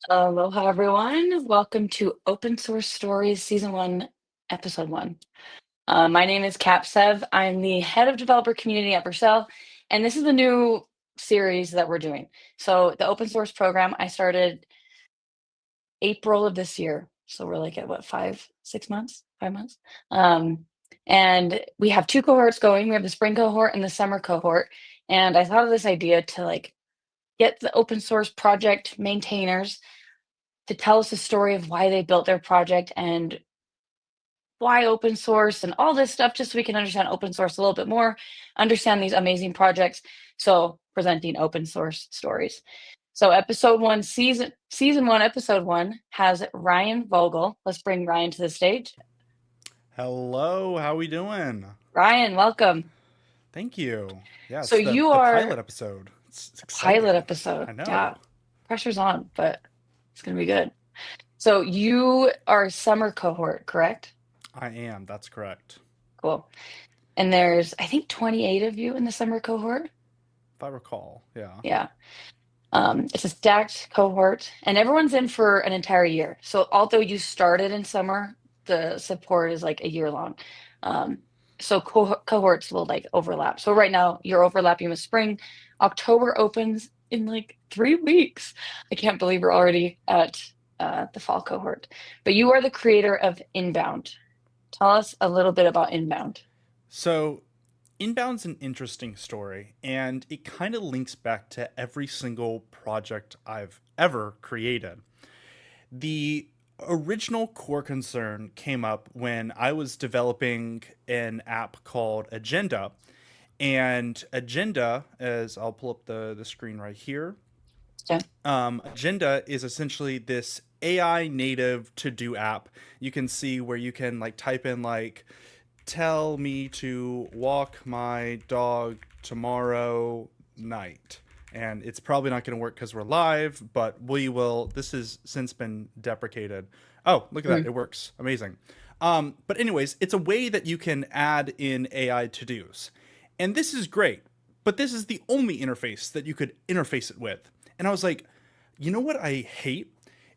Aloha, everyone. Welcome to Open Source Stories Season 1, Episode 1. My name is Capsev. I'm the head of developer community at Vercel, and this is the new series that we're doing. So, the open source program I started April of this year. So, we're like at what, 5 months? 5 months? Um, and we have two cohorts going. We have the spring cohort and the summer cohort. And I thought of this idea to get the open source project maintainers to tell us the story of why they built their project and why open source and all this stuff, just so we can understand open source a little bit more, understand these amazing projects. So presenting open source stories. So episode one, season one, episode one has Ryan Vogel. Let's bring Ryan to the stage. Hello, how we doing? Ryan, welcome. Thank you. Yeah, So it's the you the are pilot episode. It's a pilot exciting. episode. I know. Yeah, pressure's on, but it's gonna be good. So you are summer cohort, correct? I am. That's correct. Cool. And there's, I think, 28 of you in the summer cohort. If I recall. Yeah. Yeah. It's a stacked cohort, and everyone's in for an entire year. So although you started in summer, the support is like a year long. Um, so cohorts will like overlap. So right now you're overlapping with spring. October opens in like 3 weeks. I can't believe we're already at the fall cohort. But you are the creator of Inbound. Tell us a little bit about Inbound. So, Inbound's an interesting story, and it kind of links back to every single project I've ever created. The original core concern came up when I was developing an app called Agenda. And Agenda, as I'll pull up the screen right here, Okay. Agenda is essentially this AI native to do app. You can see where you can like type in like tell me to walk my dog tomorrow night. And it's probably not going to work because we're live, but we will. This has since been deprecated. Oh, look at that. Mm, It works. Amazing. But, anyways, it's a way that you can add in AI to dos. And this is great, but this is the only interface that you could interface it with. And I was like, you know what I hate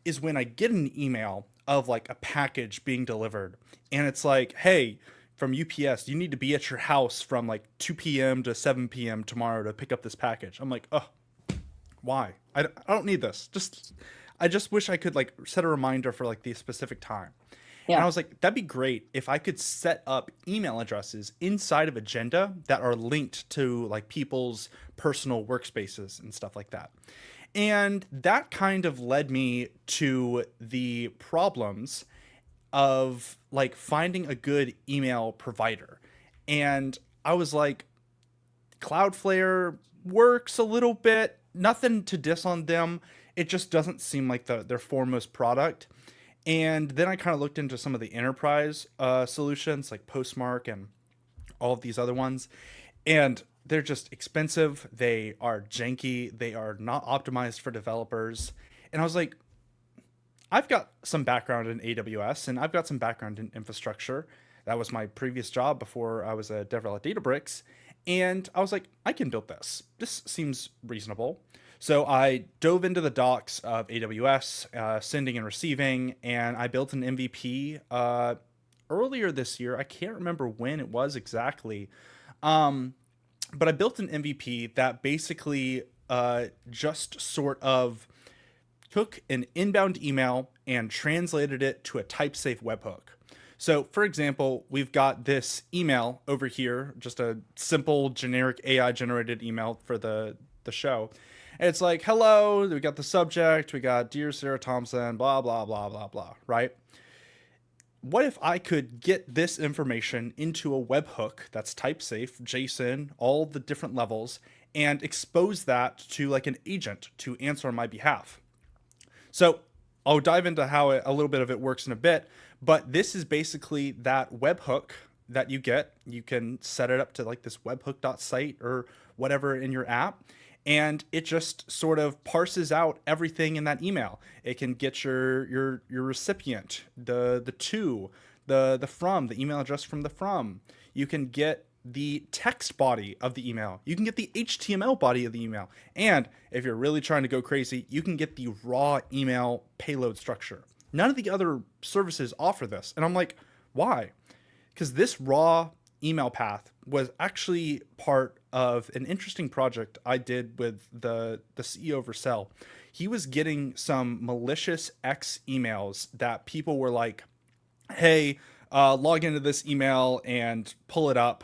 is when I get an email of like a package being delivered and it's like, hey, from UPS, you need to be at your house from like 2 p.m. to 7 p.m. tomorrow to pick up this package. I'm like, oh, why? I don't need this. I just wish I could like set a reminder for like the specific time. And I yeah. was like, that'd be great if I could set up email addresses inside of Agenda that are linked to like people's personal workspaces and stuff like that. And that kind of led me to the problems of like finding a good email provider. And I was like, Cloudflare works a little bit, nothing to diss on them. It just doesn't seem like their foremost product. And then I kind of looked into some of the enterprise solutions like Postmark and all of these other ones. And they're just expensive. They are janky. They are not optimized for developers. And I was like, I've got some background in AWS and I've got some background in infrastructure. That was my previous job before I was a developer at Databricks. And I was like, I can build this. This seems reasonable. So I dove into the docs of AWS, sending and receiving, and I built an MVP earlier this year. I can't remember when it was exactly, um, but I built an MVP that basically just sort of took an inbound email and translated it to a type safe webhook. So, for example, we've got this email over here, just a simple generic AI generated email for the show. And it's like, hello, we got the subject, we got Dear Sarah Thompson, blah, blah, blah, blah, blah, right? What if I could get this information into a webhook that's type safe, JSON, all the different levels, and expose that to like an agent to answer on my behalf? So I'll dive into how a little bit of it works in a bit, but this is basically that webhook that you get. You can set it up to like this webhook.site or whatever in your app, and it just sort of parses out everything in that email. It can get your recipient, the to, the from, the email address from the from. You can get the text body of the email. You can get the HTML body of the email. And if you're really trying to go crazy, you can get the raw email payload structure. None of the other services offer this. And I'm like, why? Because this raw email path was actually part of an interesting project I did with the CEO of Vercel. He was getting some malicious X emails that people were like, hey, log into this email and pull it up.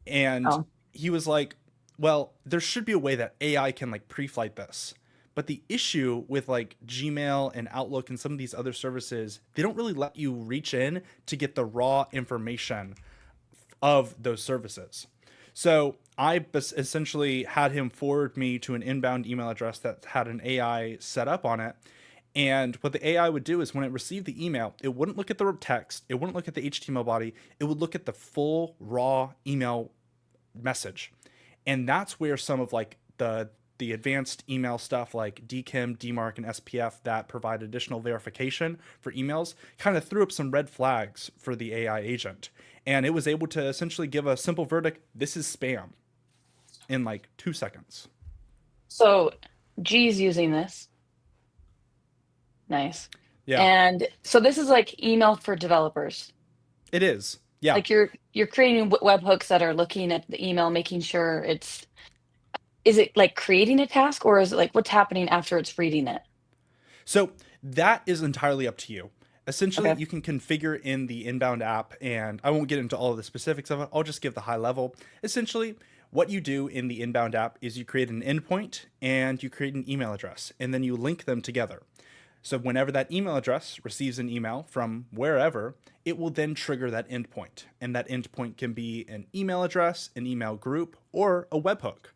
And Oh, he was like, well, there should be a way that AI can like pre-flight this. But the issue with like Gmail and Outlook and some of these other services, they don't really let you reach in to get the raw information of those services. So I essentially had him forward me to an inbound email address that had an AI set up on it. And what the AI would do is when it received the email, it wouldn't look at the text, it wouldn't look at the HTML body, it would look at the full raw email message. And that's where some of like the advanced email stuff like DKIM, DMARC, and SPF that provide additional verification for emails kind of threw up some red flags for the AI agent. And it was able to essentially give a simple verdict, this is spam, in like 2 seconds. so G's using this. Nice. Yeah, And so this is like email for developers. it is. Yeah. Like you're creating webhooks that are looking at the email, making sure it's, is it like creating a task or is it like what's happening after it's reading it? So that is entirely up to you. Essentially, Okay. you can configure in the inbound app, and I won't get into all of the specifics of it. I'll just give the high level. Essentially, what you do in the inbound app is you create an endpoint and you create an email address, and then you link them together. So whenever that email address receives an email from wherever, it will then trigger that endpoint. And that endpoint can be an email address, an email group, or a webhook.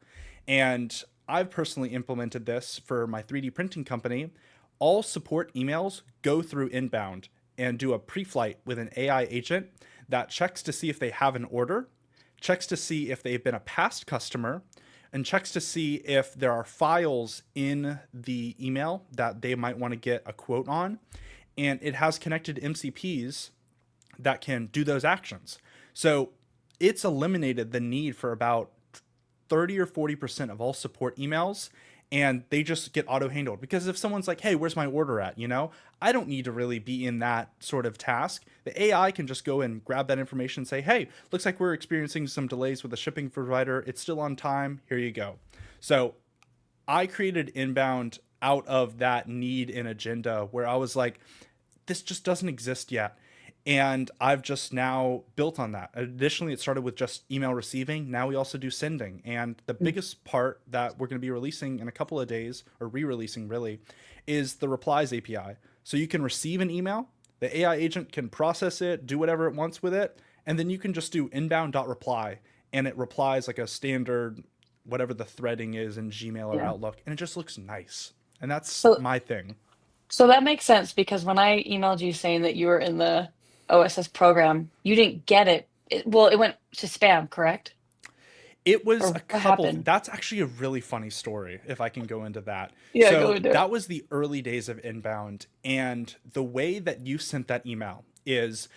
And I've personally implemented this for my 3D printing company. All support emails go through inbound and do a pre-flight with an AI agent that checks to see if they have an order, checks to see if they've been a past customer, and checks to see if there are files in the email that they might want to get a quote on. And it has connected MCPs that can do those actions. So it's eliminated the need for about 30 or 40% of all support emails, and they just get auto handled. Because if someone's like, hey, where's my order at? I don't need to really be in that sort of task. The AI can just go and grab that information and say, hey, looks like we're experiencing some delays with the shipping provider. It's still on time. Here you go. So I created inbound out of that need and agenda where I was like, this just doesn't exist yet. And I've just now built on that. Additionally, it started with just email receiving. Now we also do sending. And the Mm. biggest part that we're going to be releasing in a couple of days, or re releasing really, is the replies API. So you can receive an email, the AI agent can process it, do whatever it wants with it, and then you can just do inbound.reply, and it replies like a standard, whatever the threading is in Gmail or Yeah. Outlook. And it just looks nice. And that's So my thing. so that makes sense because when I emailed you saying that you were in the OSS program, you didn't get it. Well, it went to spam, correct? It was Or a what couple. happened? That's actually a really funny story, if I can go into that. Yeah, go So into it. that was the early days of inbound, and the way that you sent that email is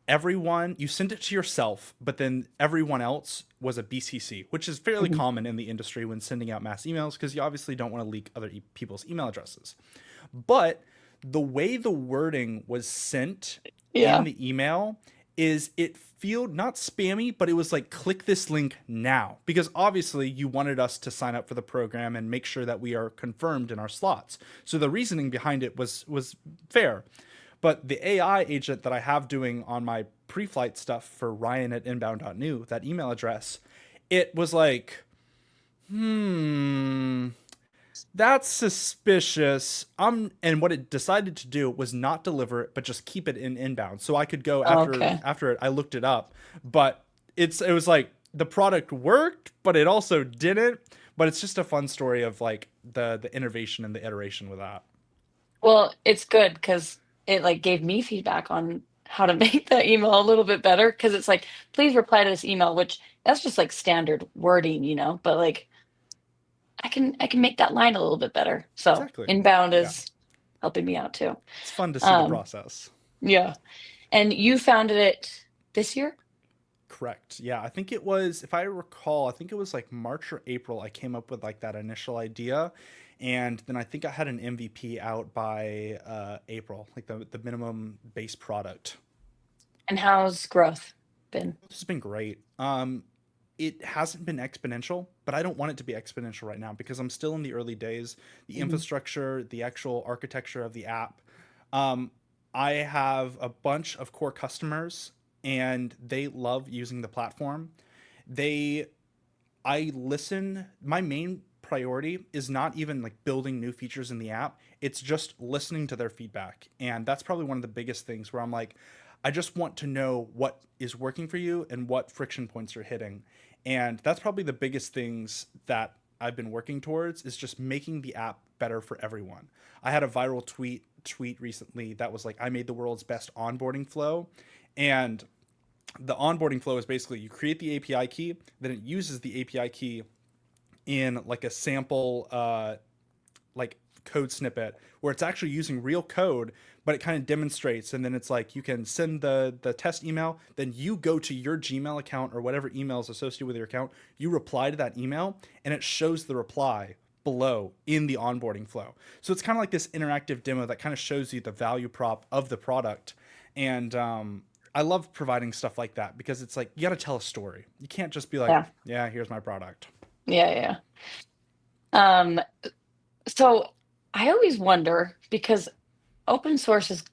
everyone you sent it to yourself, but then everyone else was a BCC, which is fairly Mhm. common in the industry when sending out mass emails because you obviously don't want to leak other people's email addresses. But the way the wording was sent in Yeah. the email is it feel not spammy, but it was like click this link now because obviously you wanted us to sign up for the program and make sure that we are confirmed in our slots. So the reasoning behind it was fair. But the AI agent that I have doing on my pre-flight stuff for Ryan at inbound.new, that email address, it was like, that's suspicious. And what it decided to do was not deliver it, but just keep it in inbound. So I could go Okay. after it. I looked it up, but it was like the product worked, but it also didn't. But it's just a fun story of like the innovation and the iteration with that. Well, it's good because it like gave me feedback on how to make that email a little bit better. Because it's like, please reply to this email, which that's just like standard wording, but like I can make that line a little bit better. So Exactly. inbound Yeah. is helping me out too. It's fun to see the Um, process. yeah. And you founded it this year? Correct. Yeah, I think it was, if I recall, I think it was like March or April I came up with like that initial idea. And then I think I had an MVP out by April, like the minimum base product. And how's growth been? This has been great. It hasn't been exponential, but I don't want it to be exponential right now because I'm still in the early days. The Mhm. infrastructure, the actual architecture of the app. Um, I have a bunch of core customers and they love using the platform. They I listen. My main priority is not even like building new features in the app. It's just listening to their feedback. And that's probably one of the biggest things where I'm like, I just want to know what is working for you and what friction points you're hitting. And that's probably the biggest things that I've been working towards is just making the app better for everyone. I had a viral tweet recently that was like I made the world's best onboarding flow, and the onboarding flow is basically you create the API key, then it uses the API key in like a sample like code snippet where it's actually using real code, but it kind of demonstrates, and then it's like you can send the test email, then you go to your Gmail account or whatever email is associated with your account, you reply to that email, and it shows the reply below in the onboarding flow. So it's kind of like this interactive demo that kind of shows you the value prop of the product. And I love providing stuff like that because it's like you got to tell a story. You can't just be like, Yeah. yeah, here's my product. Yeah, yeah. Um, so I always wonder because open source is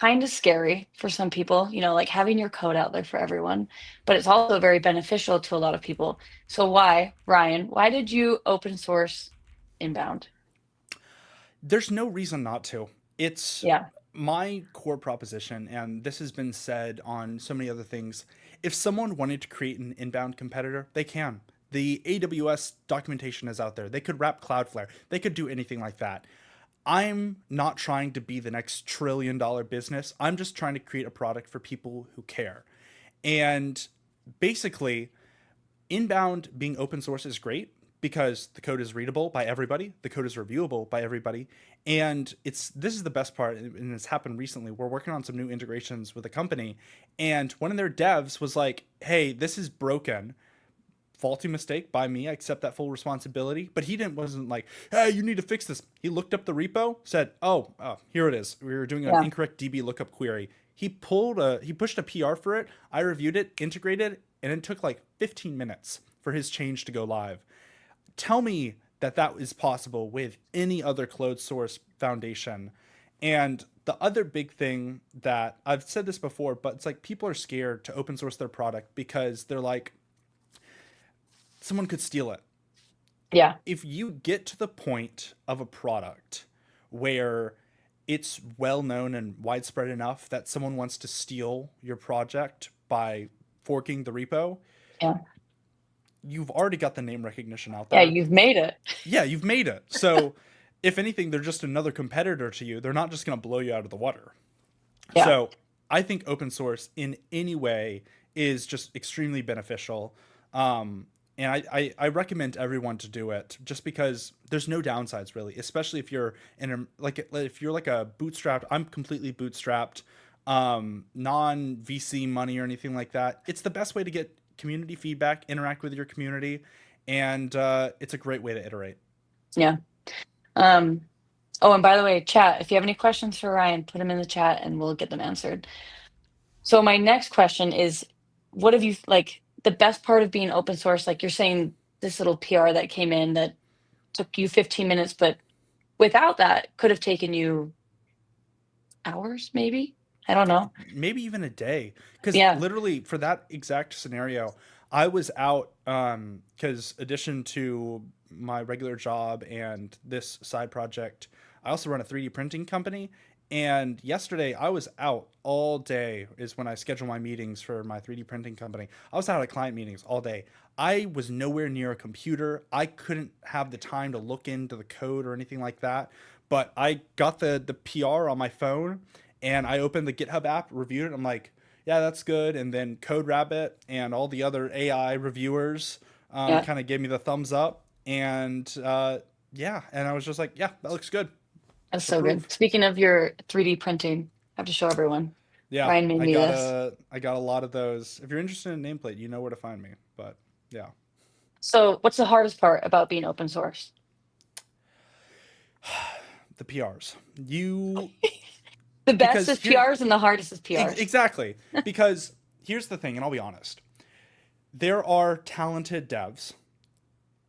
kind of scary for some people, like having your code out there for everyone, but it's also very beneficial to a lot of people. So why, Ryan, why did you open source Inbound? There's no reason not to. It's Yeah. my core proposition, and this has been said on so many other things. If someone wanted to create an inbound competitor, they can. The AWS documentation is out there. They could wrap Cloudflare. They could do anything like that. I'm not trying to be the next $1 trillion business. I'm just trying to create a product for people who care. And basically, Inbound being open source is great because the code is readable by everybody, the code is reviewable by everybody, and it's this is the best part, and it's happened recently. We're working on some new integrations with a company, and one of their devs was like, "Hey, this is broken. Faulty mistake by me. I accept that full responsibility." But he didn't wasn't like, "Hey, you need to fix this." He looked up the repo, said, "Oh, here it is. We were doing an Yeah. incorrect DB lookup query." He pushed a PR for it. I reviewed it, integrated, and it took like 15 minutes for his change to go live. Tell me that that is possible with any other closed source foundation. And the other big thing that I've said this before, but it's like people are scared to open source their product because they're like, someone could steal it. Yeah. If you get to the point of a product where it's well known and widespread enough that someone wants to steal your project by forking the repo, Yeah. you've already got the name recognition out Yeah. there. You've made it. Yeah, you've made it. So, if anything, they're just another competitor to you. They're not just going to blow you out of the water. Yeah. So, I think open source in any way is just extremely beneficial. And I recommend everyone to do it just because there's no downsides really, especially if you're in a, like if you're like a bootstrapped. I'm completely bootstrapped, non VC money or anything like that. It's the best way to get community feedback, interact with your community, and it's a great way to iterate. Yeah. Um, oh, and by the way, chat, if you have any questions for Ryan, put them in the chat and we'll get them answered. So my next question is, what have you like the best part of being open source? Like you're saying this little PR that came in that took you 15 minutes, but without that could have taken you hours, maybe. I don't know. Maybe even a day, because Yeah. literally for that exact scenario I was out, because addition to my regular job and this side project, I also run a 3D printing company. And yesterday I was out all day is when I schedule my meetings for my 3D printing company. I was out at client meetings all day. I was nowhere near a computer. I couldn't have the time to look into the code or anything like that. But I got the PR on my phone and I opened the GitHub app, reviewed it. I'm like, yeah, that's good. And then CodeRabbit and all the other AI reviewers Yeah. kind of gave me the thumbs up. And yeah, and I was just like, yeah, that looks good. That's so good. Approve. Speaking of your 3D printing, I have to show everyone. Yeah, Ryan made me this. I got a lot of those. If you're interested in nameplate, you know where to find me. But yeah. So, what's the hardest part about being open source? The PRs. You The best because is here PRs and the hardest is PRs. exactly. Because here's the thing, and I'll be honest. There are talented devs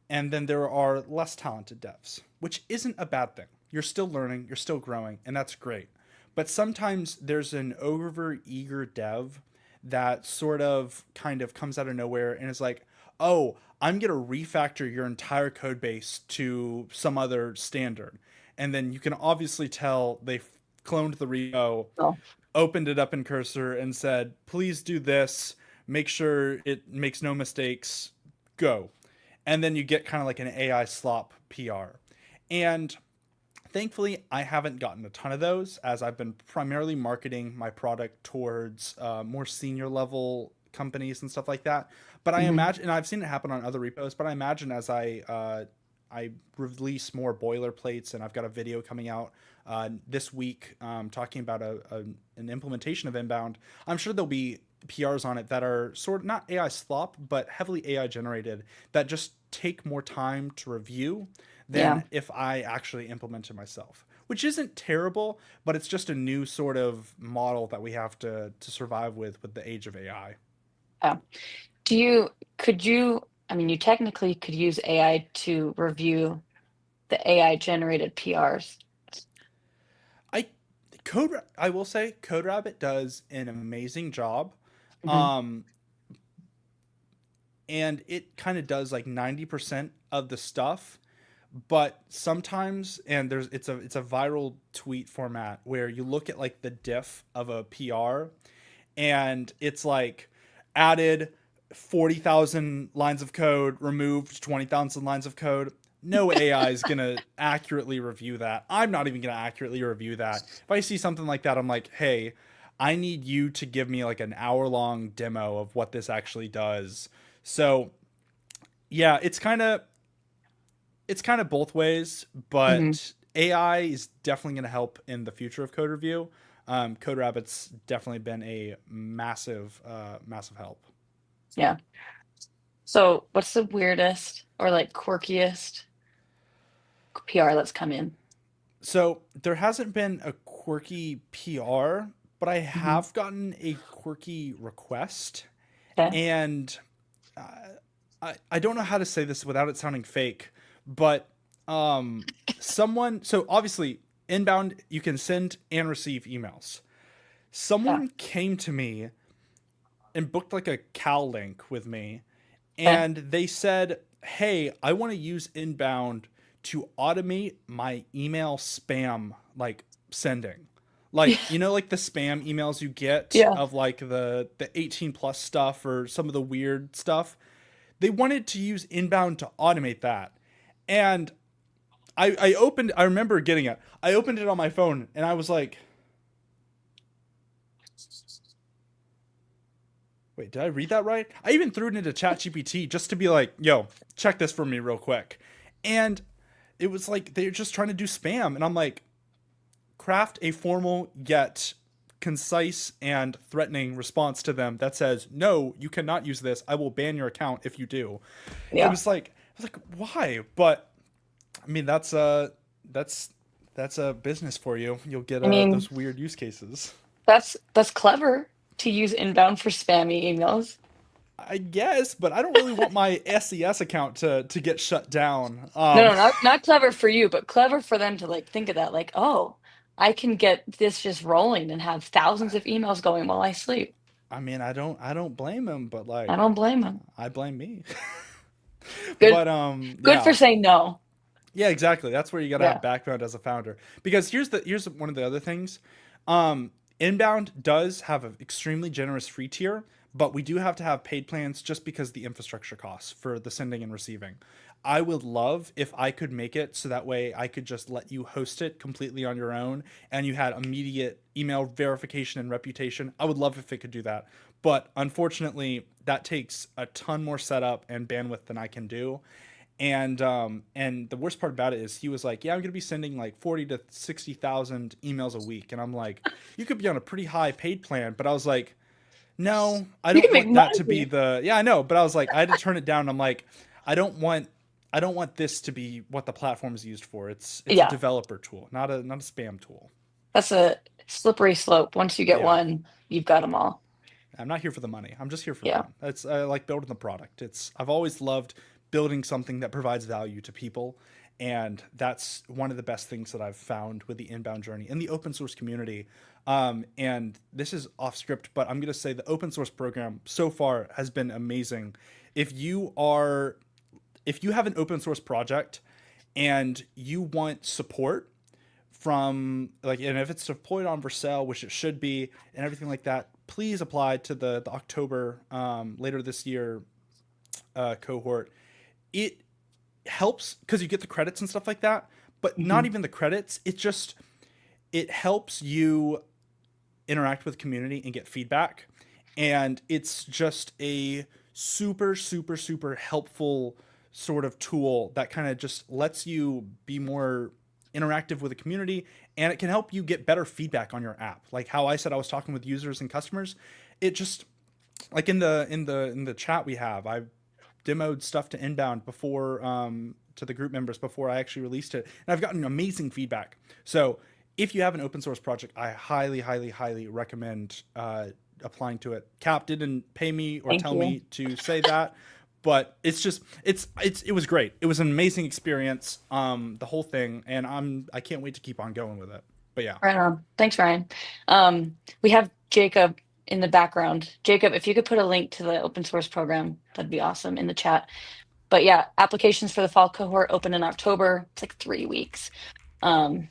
and then there are less talented devs, which isn't a bad thing. You're still learning, you're still growing, and that's great. But sometimes there's an over eager dev that sort of kind of comes out of nowhere and is like, oh, I'm going to refactor your entire code base to some other standard. And then you can obviously tell they cloned the repo, Oh, opened it up in Cursor, and said, please do this, make sure it makes no mistakes, go. And then you get kind of like an AI slop PR. And thankfully, I haven't gotten a ton of those as I've been primarily marketing my product towards more senior level companies and stuff like that. But I hmm. imagine, and I've seen it happen on other repos, but I imagine as I release more boilerplates, and I've got a video coming out this week talking about an implementation of Inbound. I'm sure there'll be PRs on it that are sort of not AI slop, but heavily AI generated that just take more time to review Yeah. than if I actually implement it myself. Which isn't terrible, but it's just a new sort of model that we have to survive with the age of AI. Yeah. Do you, could you, I mean, you technically could use AI to review the AI generated PRs. I Code I will say CodeRabbit does an amazing job. Hmm. Um, and it kind of does like 90% of the stuff, but sometimes, and there's it's a viral tweet format where you look at like the diff of a PR and it's like added 40,000 lines of code, removed 20,000 lines of code. No AI is going to accurately review that. I'm not even going to accurately review that. If I see something like that, I'm like, hey, I need you to give me like an hour long demo of what this actually does. So, yeah, it's kind of both ways, Hmm. but AI is definitely going to help in the future of code review. CodeRabbit's definitely been a massive help. Yeah. So, what's the weirdest or like quirkiest PR that's come in? So there hasn't been a quirky PR, but I Hmm. have gotten a quirky request, Okay. and uh, I don't know how to say this without it sounding fake, but um, someone. So obviously, inbound you can send and receive emails. Yeah. Someone came to me and booked like a Cal link with me, Okay. and they said, "Hey, I want to use inbound to automate my email spam like sending." Like, you know, like the spam emails you get Yeah. of like the 18 plus stuff or some of the weird stuff. They wanted to use inbound to automate that. And I remember getting it. I opened it on my phone and I was like, wait, did I read that right? I even threw it into ChatGPT just to be like, yo, check this for me real quick. And it was like they're just trying to do spam. And I'm like, craft a formal yet concise and threatening response to them that says, no, you cannot use this. I will ban your account if you do. It Yeah. was like, I was like, why? But I mean, that's that's a business for you. You'll get I mean, those weird use cases. that's clever to use inbound for spammy emails. I guess, but I don't really want my SES account to get shut down. No, no, not clever for you, but clever for them to like think of that, like, oh, I can get this just rolling and have thousands of emails going while I sleep. I mean, I don't blame him, but I like, don't blame them. I blame me. Good, But good for yeah, saying no. yeah, exactly. That's where you got to have Yeah. background as a founder. Because here's one of the other things. Inbound does have an extremely generous free tier, but we do have to have paid plans just because the infrastructure costs for the sending and receiving. I would love if I could make it so that way I could just let you host it completely on your own and you had immediate email verification and reputation. I would love if it could do that. But unfortunately, that takes a ton more setup and bandwidth than I can do. And the worst part about it is he was like, "Yeah, I'm gonna be sending like 40 to 60,000 emails a week," and I'm like, "You could be on a pretty high paid plan," but I was like, "No, I You don't can make want that to be money. the." Yeah, I know, but I was like, I had to turn it down. I'm like, I don't want I don't want this to be what the platform is used for. It's a Yeah, developer tool, not a spam tool. that's a slippery slope. Once you get Yeah. one, you've got them all. I'm not here for the money. I'm just here for Yeah, fun. It's I like building the product. I've always loved building something that provides value to people, and that's one of the best things that I've found with the inbound journey in the open source community. And this is off script, but I'm going to say the open source program so far has been amazing. If you are if you have an open source project and you want support from like, and if it's deployed on Vercel, which it should be, and everything like that, please apply to the October later this year cohort. It helps because you get the credits and stuff like that, but hmm not even the credits. It helps you interact with the community and get feedback, and it's just a super super super helpful sort of tool that kind of just lets you be more interactive with the community, and it can help you get better feedback on your app. Like how I said I was talking with users and customers, it just like in the chat we have, I demoed stuff to inbound before to the group members before I actually released it, and I've gotten amazing feedback. So if you have an open source project, I highly highly highly recommend applying to it. Cap didn't pay me or thank tell you. me to say that, but it's just it was great. It was an amazing experience, the whole thing, and I can't wait to keep on going with it. But yeah. Right on. Thanks, Ryan. We have Jacob in the background. Jacob, if you could put a link to the open source program, that'd be awesome in the chat. But yeah, applications for the fall cohort open in October. It's like 3 weeks. Um,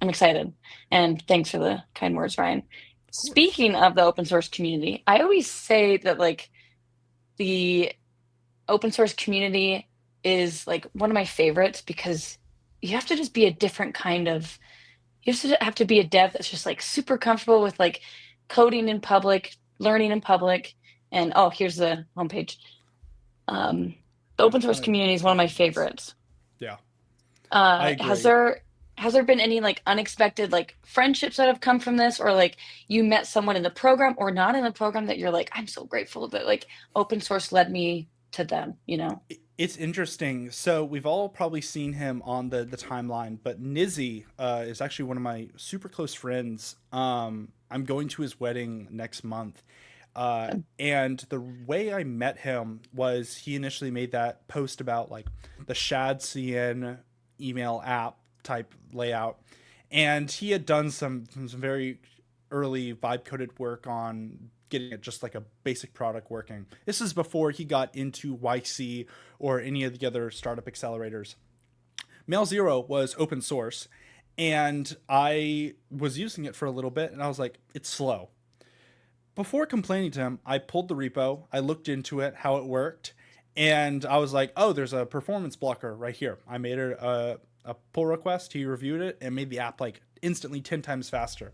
I'm excited. And thanks for the kind words, Ryan. Of course. Speaking of the open source community, I always say that like the open source community is like one of my favorites because you have to just be a different kind of have to be a dev that's just like super comfortable with like coding in public, learning in public. And oh, here's the homepage. Um, the I have a open ton source of community is one of my documents. favorites. Yeah, I Uh, has agree. there has there been any like unexpected like friendships that have come from this, or like you met someone in the program or not in the program that you're like, I'm so grateful that like open source led me to them, you know? It's interesting. So we've all probably seen him on the timeline, but Nizzy is actually one of my super close friends. I'm going to his wedding next month. And the way I met him was he initially made that post about like the ShadCN email app type layout. And he had done some very early vibe coded work on getting it just like a basic product working. This is before he got into YC or any of the other startup accelerators. Mail Zero was open source, and I was using it for a little bit, and I was like, it's slow. Before complaining to him, I pulled the repo, I looked into it, how it worked, and I was like, oh, there's a performance blocker right here. I made a pull request, he reviewed it, and made the app like instantly 10 times faster.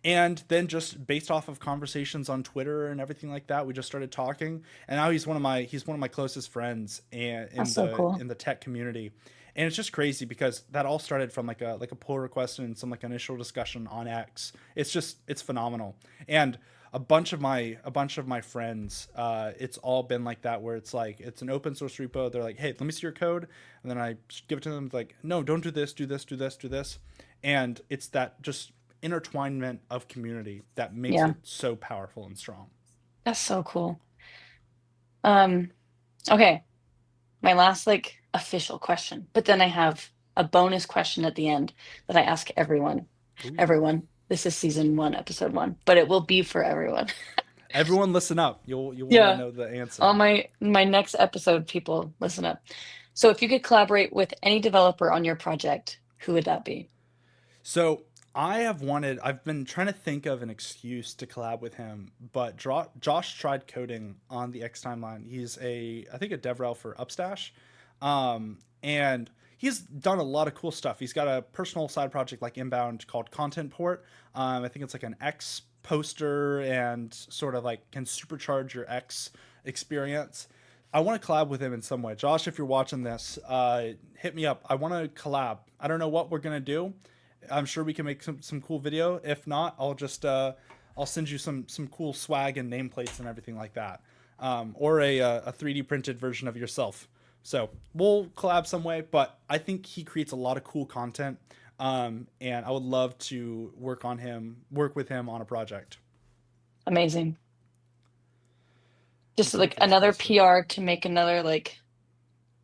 And then just based off of conversations on Twitter and everything like that, we just started talking. And now he's one of my closest friends and That's so cool. in the tech community. And it's just crazy because that all started from like a pull request and some like initial discussion on X. It's phenomenal. And a bunch of my friends, it's all been like that where it's like it's an open source repo. They're like, hey, let me see your code, and then I give it to them. Like, no, don't do this, do this, do this, do this, and it's that just intertwinement of community that makes Yeah, it so powerful and strong. that's so cool. Um, okay, my last like official question, but then I have a bonus question at the end that I ask everyone. Ooh. Everyone, this is season one, episode one, but it will be for everyone. Everyone listen up. You'll want to Yeah. know the On answer. my next episode, people, listen up. So if you could collaborate with any developer on your project, who would that be? So I've been trying to think of an excuse to collab with him, but Josh tried coding on the X timeline. He's I think a DevRel for Upstash. And he's done a lot of cool stuff. He's got a personal side project like Inbound called Content Port. I think it's like an X poster and sort of like can supercharge your X experience. I want to collab with him in some way. Josh, if you're watching this, hit me up. I want to collab. I don't know what we're gonna do. I'm sure we can make some cool video. If not, I'll just I'll send you some cool swag and nameplates and everything like that, or a 3D printed version of yourself. So we'll collab some way. But I think he creates a lot of cool content, and I would love to work with him on a project. Amazing. Just Let's hope like that's another posted. PR to make another like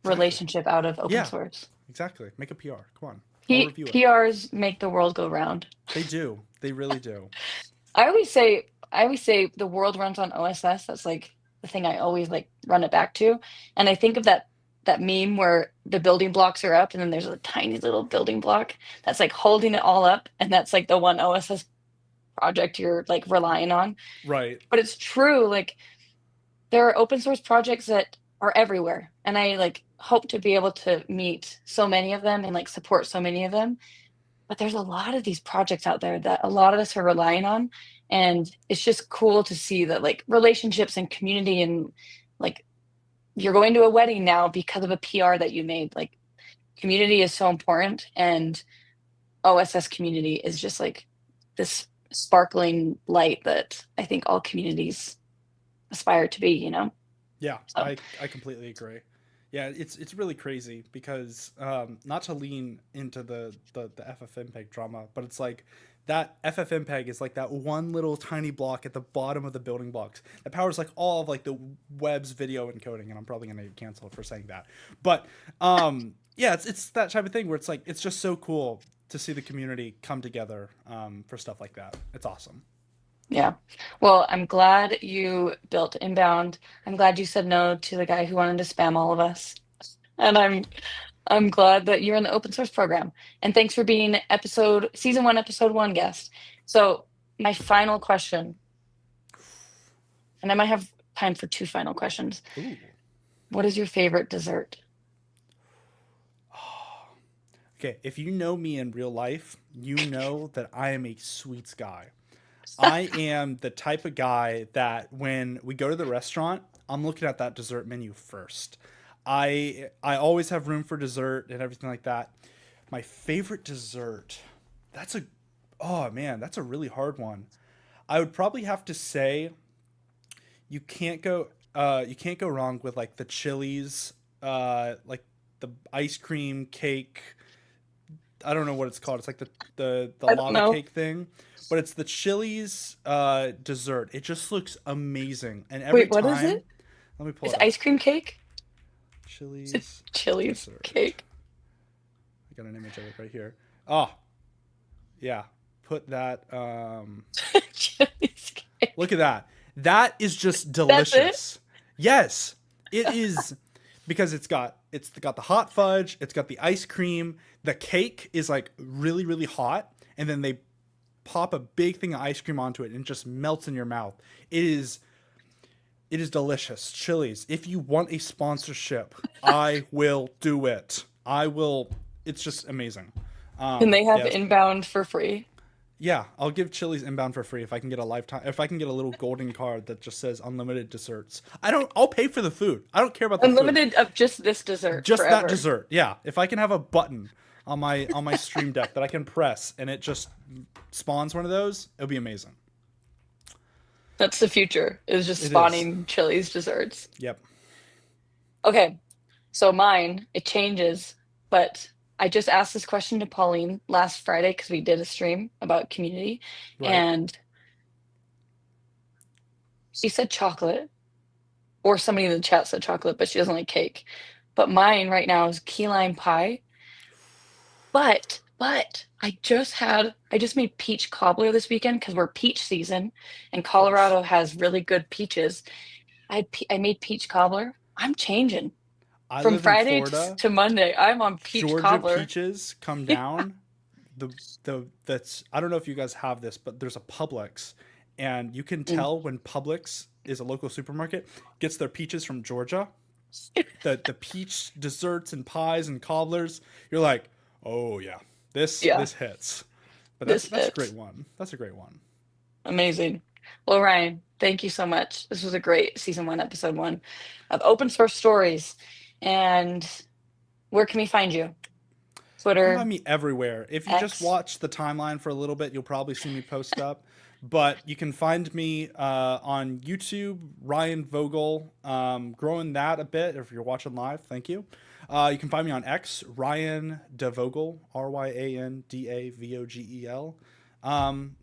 Exactly. relationship out of open Yeah. source. Exactly. Make a PR. Come on. I'll review it. PRs make the world go round. They do. They really do. I always say the world runs on OSS. That's like the thing I always like run it back to. And I think of that meme where the building blocks are up and then there's a tiny little building block that's like holding it all up, and that's like the one OSS project you're like relying on. Right. But it's true, like there are open source projects that are everywhere, and I like hope to be able to meet so many of them and like support so many of them. But there's a lot of these projects out there that a lot of us are relying on, and it's just cool to see that like relationships and community, and like you're going to a wedding now because of a PR that you made. Like community is so important, and OSS community is just like this sparkling light that I think all communities aspire to be, you know? Yeah, So I completely agree. Yeah, it's really crazy because not to lean into the FFmpeg drama, but it's like that FFmpeg is like that one little tiny block at the bottom of the building blocks that powers like all of like the web's video encoding, and I'm probably gonna get canceled for saying that. But yeah, it's that type of thing where it's like it's just so cool to see the community come together for stuff like that. It's awesome. yeah. Well, I'm glad you built Inbound. I'm glad you said no to the guy who wanted to spam all of us. And I'm glad that you're in the open source program. And thanks for being season one, episode one guest. So my final question, and I might have time for two final questions. Ooh. What is your favorite dessert? Okay, if you know me in real life, you know that I am a sweets guy. I am the type of guy that when we go to the restaurant, I'm looking at that dessert menu first. I always have room for dessert and everything like that. My favorite dessert, that's a oh man, that's a really hard one. I would probably have to say you can't go wrong with like the Chili's like the ice cream cake. I don't know what it's called. It's like the I don't lava know. cake thing, but it's the Chili's dessert. It just looks amazing, and every Wait, what is time, it? let me pull Is it it up. ice cream cake? Is it Chili's Chili's dessert. cake? I got an image of it right here. Oh yeah, put that. Chili's cake. Look at that. That is just That's it? delicious. Yes, it is because it's got the hot fudge, it's got the ice cream, the cake is like really really hot, and then they pop a big thing of ice cream onto it and it just melts in your mouth. It is delicious. Chili's, if you want a sponsorship, I will do it. I will. It's just amazing. Can they have Yeah, Inbound for free? yeah, I'll give Chili's inbound for free if I can get a lifetime. If I can get a little golden card that just says unlimited desserts. I don't. I'll pay for the food. I don't care about the food. Unlimited of just this dessert Just that forever. dessert. Yeah. If I can have a button on my stream deck that I can press and it just spawns one of those, it'll be amazing. That's the future, is just It is. spawning Chili's desserts. Yep. Okay, so mine, it changes, but I just asked this question to Pauline last Friday because we did a stream about community, Right. and she said chocolate, or somebody in the chat said chocolate, but she doesn't like cake. But mine right now is key lime pie. But I just made peach cobbler this weekend because we're peach season, and Of course. Colorado has really good peaches. I made peach cobbler. I'm changing I from live in Friday Florida. to Monday. I'm on peach Georgia cobbler. peaches come down. The that's I don't know if you guys have this, but there's a Publix, and you can Mm. tell when Publix is a local supermarket gets their peaches from Georgia. The peach desserts and pies and cobblers. You're like, oh yeah, Yeah, this hits. But this that's a great fits. one. That's a great one. Amazing. Well, Ryan, thank you so much. This was a great season one, episode one of Open Source Stories. And where can we find you? You can Twitter, find me everywhere. If you just X. watch the timeline for a little bit, you'll probably see me post up. But you can find me on YouTube, Ryan Vogel, growing that a bit. If you're watching live, thank you. You can find me on X, Ryan DeVogel, RyanDavogel.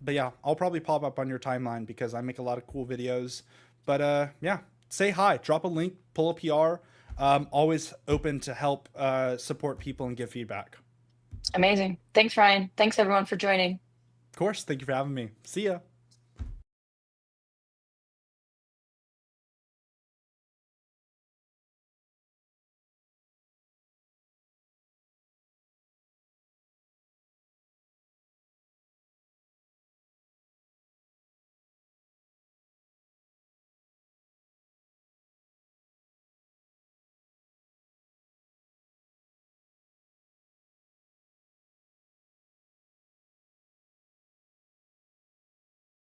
But yeah, I'll probably pop up on your timeline because I make a lot of cool videos. But yeah, say hi, drop a link, pull a PR. Always open to help support people and give feedback. Amazing. Thanks, Ryan. Thanks, everyone, for joining. Of course, thank you for having me. See ya.